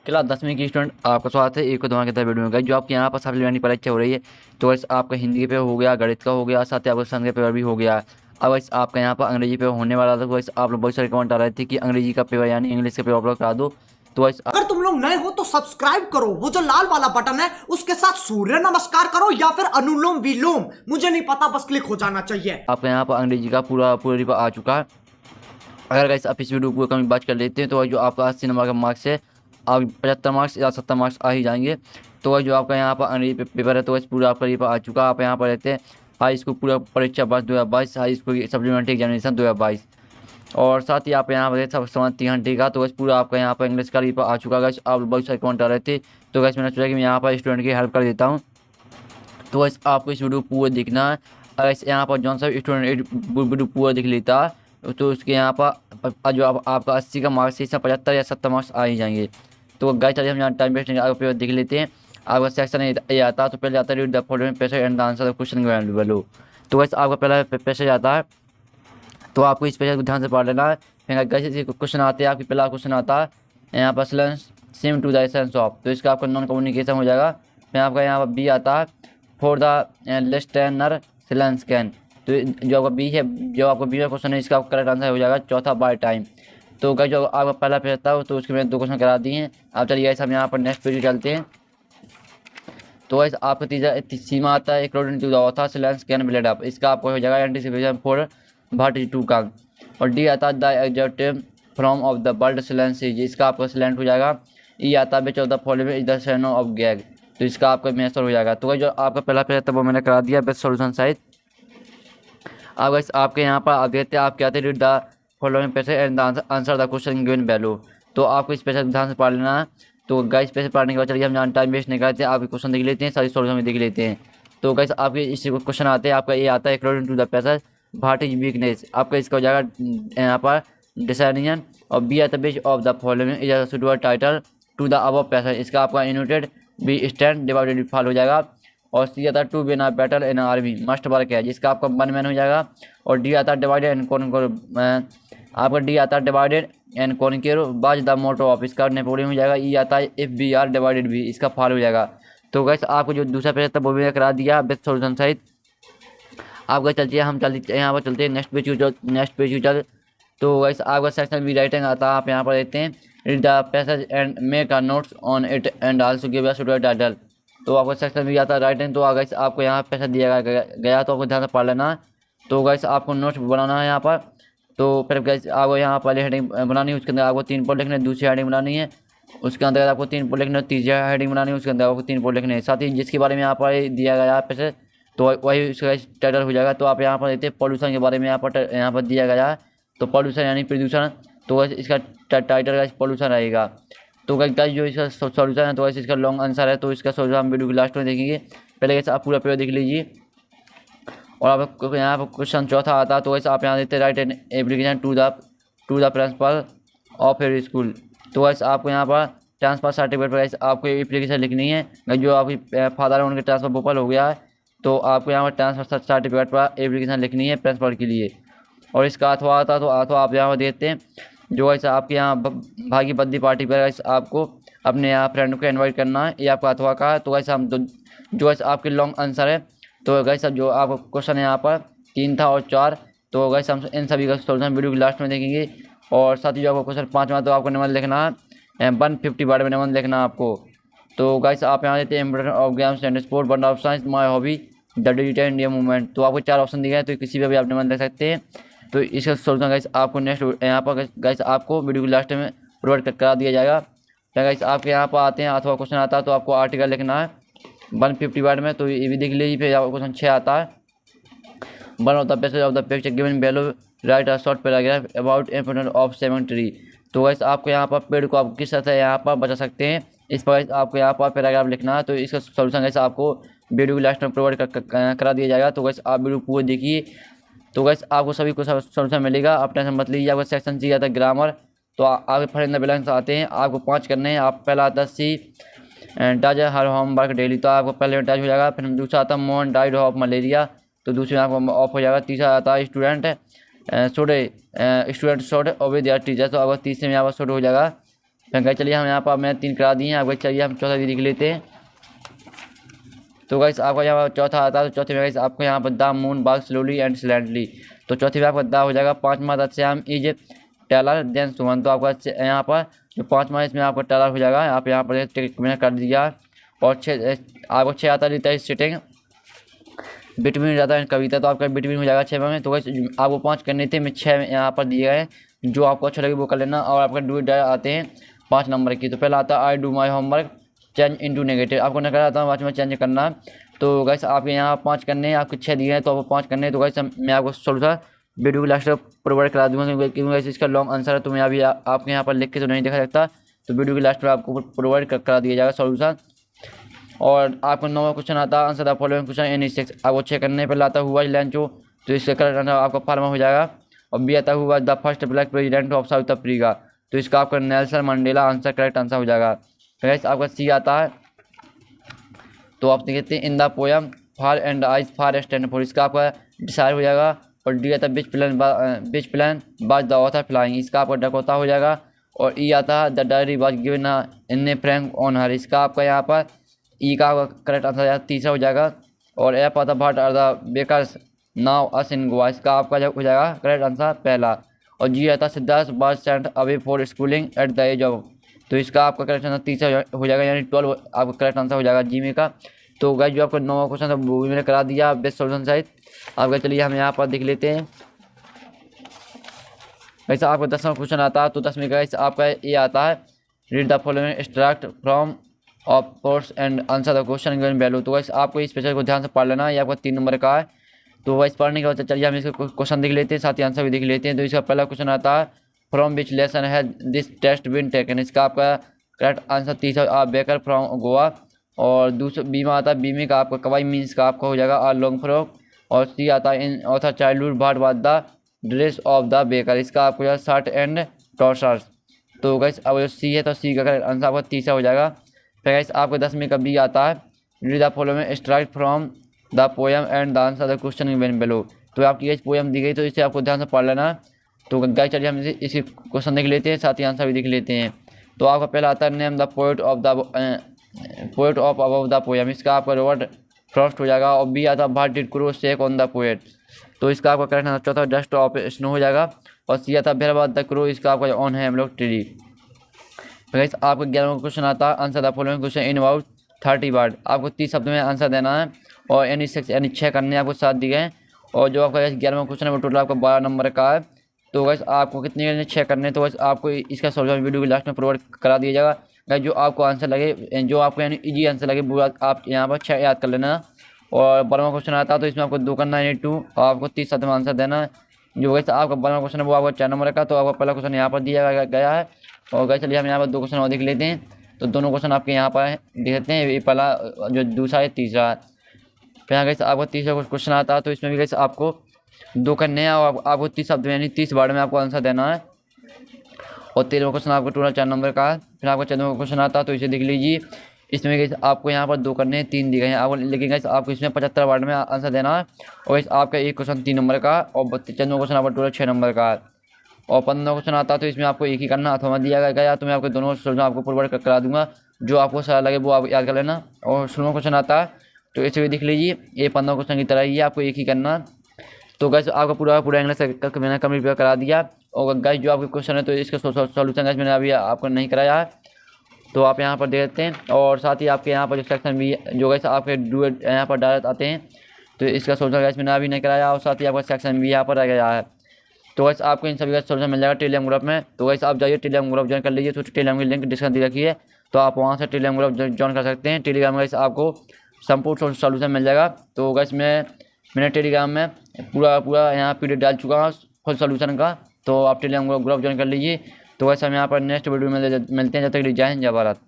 Class 10वीं की student आपका स्वागत है एक धमाकेदार वीडियो में गाइस। जो आपके यहाँ पर सप्लीमेंट्री परीक्षा हो रही है तो वैसे आपका हिंदी के पेपर हो गया, गणित का हो गया, साथ ही आपका संस्कृत का पेपर भी हो गया। अब वैसे आपका यहाँ पर अंग्रेजी पेपर होने वाला था। तो वैसे आप लोग बहुत सारे कमेंट आ रहे थे कि अंग्रेजी का पेपर यानी इंग्लिश का पेपर अपलोड करा दो। तो वैसे अगर तुम लोग नए हो तो सब्सक्राइब करो, वो जो लाल वाला बटन है उसके साथ सूर्य नमस्कार करो या फिर अनुलोम विलोम, मुझे नहीं पता, बस क्लिक हो जाना चाहिए। आपका यहाँ पर अंग्रेजी का पूरा पेपर आ चुका है। अगर गाइस आप इस वीडियो को कमी बात कर लेते हैं तो वही जो आपका 80 नंबर का मार्क्स है, आप 75 मार्क्स या 70 मार्क्स आ ही जाएंगे। तो वही जो आपका यहाँ पर अंग्रेजी पेपर है तो वैसे पूरा आपका पेपर आ चुका है। आप यहाँ पर रहते हैं हाई स्कूल पूरा परीक्षा वर्ष 2022, हाई स्कूल की सप्लीमेंट्री एग्जामिनेशन 2022। और साथ ही आप यहाँ पर सब समझ 3 घंटे का। तो वैसे पूरा आपका यहाँ पर इंग्लिश का पेपर आ चुका है। आप बहुत सारे कमेंट आ रहे थे तो वैसे मैंने सोचा कि मैं यहाँ पर स्टूडेंट की हेल्प कर देता हूँ। तो वैसे आपको इस वीडियो को पूरा देखना है। अगर यहाँ पर जौन सा स्टूडेंट वीडियो पूरा देख लेता है तो उसके यहाँ पर जो आपका 80 का मार्क्स है, इसमें 75 या 70 मार्क्स आ ही जाएंगे। तो गाइस चलिए हम यहाँ टाइम वेस्ट नहीं आपका पेपर देख लेते हैं। आपका सेक्शन ये आता है तो पहले आता है read the following passage and the answer the question below. तो वैसे आपका पहला पैसेज आता है तो आपको इस पैसेज को ध्यान से पढ़ लेना है। फिर गाइस क्वेश्चन आते हैं, आपकी पहला क्वेश्चन आता है यहाँ पर same to the essence of, तो इसका आपका नॉन कम्युनिकेशन हो जाएगा। फिर आपका यहाँ पर बी आता है फॉर द लिस्टनर सिलेंस कैन, तो जो आपका बी है, जो आपका बी का क्वेश्चन है इसका करेक्ट आंसर हो जाएगा चौथा बाय टाइम। तो गाइस जो आपका पहला पेज था तो उसके मैंने 2 क्वेश्चन करा दिए हैं। अब चलिए गाइस हम यहाँ पर नेक्स्ट पेज चलते हैं। तो गाइस आपका तीसरा सीमा आता है according to the author silence can build up, इसका आपको हो जाएगा anticipation for what to come. और डी आता है the adjective form of the word silence is, इसका आपका सिलेंट हो जाएगा। ई आता है which of the following is the शैनो ऑफ गैग, तो इसका आपका मेसर हो जाएगा। तो जो आपका पहला पेज था वो मैंने करा दिया बेस्ट सॉल्यूशन साइज। अब आपके यहाँ पर आप देखते हैं आप क्या read the following passage and answer the question given value, तो आपको इस पैसेज ध्यान से पढ़ लेना है। तो गाइस पैसेज पढ़ने के बाद चलिए हम यहाँ टाइम वेस्ट नहीं करते हैं, आप क्वेश्चन देख लेते हैं, सारी सॉल्यूशन में देख लेते हैं। तो गाइस आपके इस क्वेश्चन आते हैं, आपका ये आता है according to the passage what is weakness, आपका इसका हो जाएगा यहाँ पर डिसाइनियन। और बी आता है of the following is suitable title to the above passage, इसका आपका united we stand divided fall हो जाएगा। और सी आता है to win battle in army must work है, जिसका आपका 1 मैन हो जाएगा। और डी आता है डिवाइडेड एंड कॉन्कर, आपका डी आता है divided and conquer was the motto of, इसका नेपोलियन हो जाएगा। ई आता है if we are divided we, इसका फॉल हो जाएगा। तो गैस आपको जो दूसरा पेज था वो भी करा दिया बेस्ट सॉल्यूशन सहित। आपका चलते हैं हम चलते यहाँ पर चलते हैं नेक्स्ट पेज चल। तो गैस आपका सेक्शन बी राइटिंग आता है, आप यहाँ पर देखते हैं read the passage and make a notes on it and also give a suitable title, तो आपको सेक्शन भी आता है राइटिंग। तो अगर आपको यहाँ पैसा दिया गया तो आपको ध्यान से पढ़ लेना है। तो गैस आपको नोट्स बनाना है यहाँ पर। तो फिर गैस आपको यहाँ पहले हेडिंग बनानी है, उसके अंदर आपको 3 पॉइंट लिखने, दूसरी हेडिंग बनानी है उसके अंदर आपको 3 पॉइंट लिखना, तीसरी हेडिंग बनानी है उसके अंदर आपको 3 पॉइंट लिखने हैं। साथ ही जिसके बारे में यहाँ पर दिया गया है पैसे तो वही उसका टाइटल हो जाएगा। तो आप यहाँ पर देखते हैं पॉल्यूशन के बारे में यहाँ पर दिया गया है, तो पॉल्यूशन यानी प्रदूषण, तो इसका टाइटल का पॉल्यूशन रहेगा। तो गाइस जो इसका सॉल्यूशन है तो वैसे इसका लॉन्ग आंसर है, तो इसका सॉल्यूशन हम वीडियो के लास्ट में देखेंगे। पहले कैसे आप पूरा पेपर देख लीजिए। और आप यहाँ पर क्वेश्चन चौथा आता है, तो वैसे आप यहाँ देते write an application to the principal of your school, तो वैसे आपको यहाँ पर ट्रांसफर सर्टिफिकेट पर वैसे आपको एप्लीकेशन लिखनी है। जो आपकी फादर है उनके ट्रांसफर भोपाल हो गया है तो आपको यहाँ पर ट्रांसफर सर्टिफिकेट पर एप्लीकेशन लिखनी है प्रिंसिपल के लिए। और इसका अथवा आता है तो अथवा आप यहाँ पर देते हैं जो ऐसा आपके यहाँ भागी बद्दी पार्टी पर आपको अपने यहाँ फ्रेंड को इनवाइट करना है, ये आपका अथवा का है। तो वैसे हम जो ऐसा आपके लॉन्ग आंसर है तो वैसे जो आपका क्वेश्चन है यहाँ पर 3 था और 4, तो वैसे हम इन सभी का सॉल्यूशन वीडियो के लास्ट में देखेंगे। और साथ ही जो आपका क्वेश्चन 5वां तो आपको निबंध लिखना है 150 वर्ड में निबंध लिखना है आपको। तो गाइस आप यहाँ देते हैं important of games and sport, one of science, my hobby, the digital India movement, तो आपको 4 ऑप्शन दिए गए तो किसी पर भी आप निबंध लिख सकते हैं। तो इसका सॉल्यूशन गाइस आपको नेक्स्ट यहाँ पर गाइस आपको वीडियो के लास्ट में प्रोवाइड करा दिया जाएगा। क्या गाइस आपके यहाँ पर आते हैं अथवा क्वेश्चन आता है तो आपको आर्टिकल लिखना है 150 वर्ड में, तो ये भी देख लीजिए। फिर आपको क्वेश्चन 6 आता है one of the passage of the picture given below write a short paragraph about importance of cemetery, तो वैसे आपको यहाँ पर पेड़ को आप किस तरह से यहाँ पर बचा सकते हैं इस पर आपको यहाँ पर पैराग्राफ लिखना है। तो इसका सॉल्यूशन वैसे आपको वीडियो के लास्ट में प्रोवाइड करा दिया जाएगा। तो वैसे आप वीडियो पूरे देखिए। तो वैसे आपको सभी को सॉल्यूशन मिलेगा, आप टेंशन मत लीजिए। आपका सेक्शन सी आता है ग्रामर, तो आगे फिर इन द ब्लैंक्स आते हैं, आपको 5 करने हैं। आप पहला आता है सी डज हर होमवर्क डेली, तो आपको पहले में टच हो जाएगा। फिर दूसरा आता है मोहन डाइड ऑफ मलेरिया, तो दूसरे में आपको ऑफ हो जाएगा। तीसरा आता है स्टूडेंट शुड ओबे देयर टीचर, तो आपको तीसरे में यहाँ पर शुड हो जाएगा फिर गाइस चलिए हम यहाँ पर मैंने 3 करा दिए हैं। अब गाइस चलिए हम चौथा भी देख लेते हैं। तो गाइस आपका यहाँ पर चौथा आता है, तो चौथे में गाइस आपको यहाँ पर the moon walks slowly and silently. तो चौथे में आपका द हो जाएगा। 5वां the Sam is taller than Suman. तो आपका यहाँ पर जो 5वां इसमें आपका टेलर हो जाएगा। आप यहाँ पर मैंने कर दिया। और 6 आपको 6 आता है सिटिंग बिटवीन जाता है कविता। तो आपका बिटवीन हो जाएगा 6 में। तो गाइस आपको 5 करने थे, मैं 6 यहाँ पर दिए गए हैं। जो आपको अच्छा लगे वो कर लेना। और आपका डू इट आते हैं 5 नंबर की। तो पहला आता है I do my homework change into negative. आपको नकारात्मक आता है में चेंज करना। तो गाइस आपके यहाँ 5 करने हैं, आपके 6 दिए हैं तो आपको 5 करने हैं। तो गाइस मैं आपको सोल्यूशन वीडियो के लास्ट में प्रोवाइड करा दूंगा, क्योंकि गाइस इसका लॉन्ग आंसर है तो मैं अभी आपके यहाँ पर लिख के तो नहीं दिखा सकता। तो वीडियो के लास्ट में आपको प्रोवाइड करा दिया जाएगा सोल्यूशन। और आपको 9वां क्वेश्चन आता है answer the following question in 6। आपको 6 करने पहले आता हुआ लेंचो। तो इसका करेक्ट आंसर आपका फार्मा हो जाएगा। और बी आता हुआ the first black president of south Africa. तो इसका आपका Nelson Mandela answer correct answer हो जाएगा। फिर आपका सी आता है, तो आप देखते हैं in the poem far and eyes far stand for. इसका आपका डिसाइड हो जाएगा। और डी आता है which plane was the author flying. इसका आपका डकोता हो जाएगा। और ई आता है the diary was given in Frank on her. इसका आपका यहाँ पर ई का करेक्ट आंसर तीसरा हो जाएगा। और एफ आता भट आर द बेकर्स नाउ अस इन गोवा। इसका आपका हो जाएगा करेक्ट आंसर पहला। और जी आता Siddharth was sent away for schooling at the age of. तो इसका आपका करेक्ट आंसर तीसरा हो जाएगा, यानी 12 आपका करेक्ट आंसर हो जाएगा जी में का। तो गाइस जो आपका 9वां क्वेश्चन था वो भी मैंने करा दिया बेस्ट सोल्यूशन सहित। आपका चलिए हम यहाँ पर देख लेते हैं। वैसे आपका 10वां क्वेश्चन आता है। तो 10वें का आपका ये आता है read the following extract from of course and answer the question given value. तो वैसे आपको इस स्पेशल को ध्यान से पढ़ लेना। ये आपका 3 नंबर का है। तो वैसे पढ़ने के बाद चलिए हम इसका क्वेश्चन देख लेते हैं, साथ ही आंसर भी देख लेते हैं। तो इसका पहला क्वेश्चन आता है फ्रॉम विच लेसन है दिस टेस्ट बिन टेकन। इसका आपका करेक्ट आंसर तीसरा बेकर फ्रॉम गोवा। और दूसरा बी में आता है बीमे का आपका कवाई मीन्स का आपका हो जाएगा आ लॉन्ग फ्रॉक। और सी आता है in author childhood what was the dress of the baker. इसका आपको हो शर्ट एंड ट्राउजर्स। तो गाइस अब जो सी है तो सी का करेक्ट आंसर आपका तीसरा हो जाएगा। फिर गाइस आपको 10वें का बी आता है read the following extract from the poem and the answer the question given below. तो आपकी ये पोएम दी गई तो इसे आपको ध्यान से पढ़ लेना। तो गाइस चलिए हम इसी क्वेश्चन देख लेते हैं, साथ ही आंसर भी देख लेते हैं। तो आपका पहला आता है name the poet of above the poem. इसका आपका रॉबर्ट फ्रॉस्ट हो जाएगा। और बी आता है what did crow shake on the poet. तो इसका आपका करेक्ट आंसर चौथा डस्ट ऑफ स्नो हो जाएगा। और सी आता है वेयर द क्रो। इसका आपका ऑन है हम लोग ट्री। फिर आपका 11वां क्वेश्चन आता है answer the following question in about 30 word. आपको 30 शब्द में आंसर देना है। और यानी 6 करने आपको 7 दिए हैं। और जो आपका 11वां क्वेश्चन है वो टोटल आपका 12 नंबर का है। तो वैसे आपको कितने 6 करने हैं, तो वैसे आपको इसका सोल्यूशन वीडियो के लास्ट में प्रोवाइड करा दिया जाएगा। गाइस जो आपको आंसर लगे, जो आपको यानी इजी आंसर लगे वो आप यहाँ पर 6 याद कर लेना। और 12वां क्वेश्चन आता है तो इसमें आपको 2 करना है, 2 और आपको 30 शब्द में आंसर देना है। जो वैसे आपका 12वां क्वेश्चन है वो आपका 4 नंबर का। तो आपका पहला क्वेश्चन यहाँ पर दिया गया है। और गाइस चलिए हम यहाँ पर 2 क्वेश्चन और देख लेते हैं। तो दोनों क्वेश्चन आपके यहाँ पर देख सकते हैं, ये पहला जो दूसरा है तीसरा है। फिर यहाँ कैसे आपको तीसरा क्वेश्चन आता है तो इसमें भी कैसे आपको 2 करने हैं और आपको 30 शब्द यानी 30 वर्ड में आपको आंसर देना है। और 13वां क्वेश्चन आपको टोटल 4 नंबर का है। फिर आपको 14वां क्वेश्चन आता है तो इसे देख लीजिए। इसमें कैसे आपको यहाँ पर 2 करने हैं, 3 दिए गए हैं आपको, लेकिन कैसे आपको इसमें 75 वर्ड में आंसर देना है। और इस आपका एक क्वेश्चन 3 नंबर का और 14वां क्वेश्चन आपका टोटल 6 नंबर का है। और 15वां क्वेश्चन आता है तो इसमें आपको एक ही करना अथवा दिया गया, तो मैं आपको दोनों सोल्यूशन आपको प्रोवाइड करा दूंगा, जो आपको सही लगे वो आप याद कर लेना। और 16वां क्वेश्चन आता है तो इसे भी देख लीजिए, ये 15वां क्वेश्चन की तरह ही है, आपको एक ही करना। तो गैस आपका पूरा इंग्लिश मैंने कंप्लीट करा दिया। और गैस जो आपके क्वेश्चन है तो इसका सोल्यूशन गैस मैंने अभी आपको नहीं कराया है, तो आप यहाँ पर देख सकते हैं। और साथ ही आपके यहाँ पर जो सेक्शन भी जो गैस आपके डुएट यहाँ पर डायरेक्ट आते हैं तो इसका सोल्यूशन गैस मैंने अभी नहीं कराया। और साथ ही आपका सेक्शन भी यहाँ पर रह गया है। तो वैसे आपको इन सभी का सोल्यूशन मिल जाएगा टेलीग्राम ग्रुप में। तो वैसे आप जाइए टेलीग्राम ग्रुप ज्वाइन कर लीजिए, तो टेलीग्राम की लिंक डिस्क्रिप्शन दे रखी है, तो आप वहाँ से टेलीग्राम ग्रुप ज्वाइन कर सकते हैं। टेलीग्राम में आपको संपूर्ण सोल्यूशन मिल जाएगा। तो वैसे मैंने टेलीग्राम में पूरा यहाँ पीडीएफ डाल चुका हूँ फुल सोल्यूशन का, तो आप टेलीग्राम ग्रुप ज्वाइन कर लीजिए। तो वैसे हम यहाँ पर नेक्स्ट वीडियो में मिलते हैं। जब तक जय हिंद जय भारत।